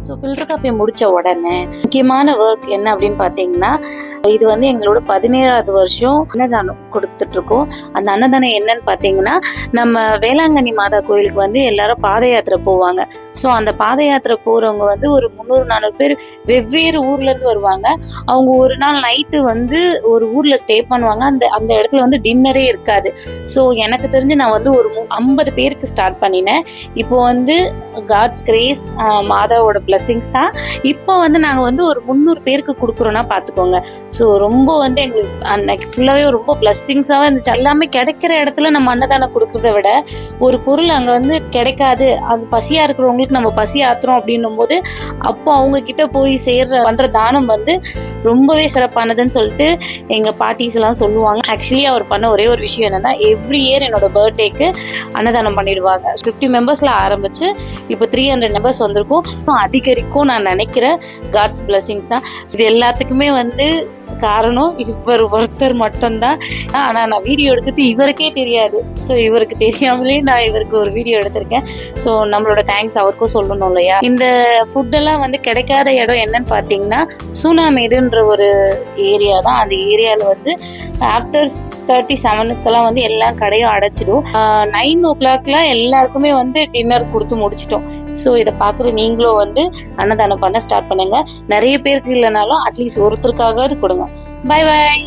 So filter coffee முடித்த உடனே முக்கியமான ஒர்க் என்ன அப்படின்னு பார்த்தீங்கன்னா, இது வந்து எங்களோட 17வது வருஷம் அன்னதானம் கொடுத்துட்ருக்கோம். அந்த அன்னதானம் என்னன்னு பார்த்தீங்கன்னா, நம்ம வேளாங்கண்ணி மாதா கோயிலுக்கு வந்து எல்லாரும் பாத யாத்திரை போவாங்க. ஸோ அந்த பாத யாத்திரை போகிறவங்க வந்து ஒரு 300-400 பேர் வெவ்வேறு ஊர்லேருந்து வருவாங்க. அவங்க ஒரு நாள் நைட்டு வந்து ஒரு ஊரில் ஸ்டே பண்ணுவாங்க. அந்த அந்த இடத்துல வந்து டின்னரே இருக்காது. ஸோ எனக்கு தெரிஞ்சு நான் வந்து ஒரு 50 பேருக்கு ஸ்டார்ட் பண்ணினேன். இப்போ வந்து காட்ஸ் கிரேஸ், மாதாவோட பிளெஸிங்ஸ் தான் இப்போ வந்து நாங்கள் வந்து ஒரு 300 பேருக்கு கொடுக்குறோன்னா பார்த்துக்கோங்க. ஸோ ரொம்ப வந்து எங்களுக்கு அன்னைக்கு ஃபுல்லாகவே ரொம்ப பிளஸ்ஸிங்ஸாகவே இருந்துச்சு. எல்லாமே கிடைக்கிற இடத்துல நம்ம அன்னதானம் கொடுக்குறத விட ஒரு பொருள் அங்கே வந்து கிடைக்காது, அது பசியாக இருக்கிறவங்களுக்கு நம்ம பசி ஆத்துறோம் அப்படின்னும் போது அப்போ அவங்க கிட்ட போய் பண்ற தானம் வந்து ரொம்பவே சிறப்பானதுன்னு சொல்லிட்டு எங்கள் பாட்டிஸ் எல்லாம் சொல்லுவாங்க. ஆக்சுவலி அவர் பண்ண ஒரே ஒரு விஷயம் என்னன்னா, எவ்ரி இயர் என்னோட பர்த்டேக்கு அன்னதானம் பண்ணிடுவாங்க. 50 மெம்பர்ஸ்ல ஆரம்பிச்சு இப்போ 300 மெம்பர்ஸ் வந்திருக்கும். அதிகரிக்கும் நான் நினைக்கிறேன். காட்ஸ் பிளெஸிங்ஸ் தான். இது எல்லாத்துக்குமே வந்து காரணம் இவர் ஒருத்தர் மட்டும்தான். ஆனா நான் வீடியோ எடுக்கிறது இவருக்கே தெரியாது. ஸோ இவருக்கு தெரியாமலே நான் இவருக்கு ஒரு வீடியோ எடுத்திருக்கேன். ஸோ நம்மளோட தேங்க்ஸ் அவருக்கும் சொல்லணும் இல்லையா. இந்த ஃபுட்டெல்லாம் வந்து கிடைக்காத இடம் என்னன்னு பார்த்தீங்கன்னா, சூனாமேடுன்ற ஒரு ஏரியா தான். அந்த ஏரியாவில் வந்து ஆஃப்டர் 37க்கெல்லாம் வந்து எல்லா கடையும் அடைச்சிடும். 9 o'clock எல்லாருக்குமே வந்து டின்னர் கொடுத்து முடிச்சிட்டோம். ஸோ இதை பார்க்குற நீங்களும் வந்து அன்னதானம் பண்ண ஸ்டார்ட் பண்ணுங்க. நிறைய பேருக்கு இல்லைனாலும் அட்லீஸ்ட் ஒருத்தருக்காகவது கொடுங்க. Bye bye.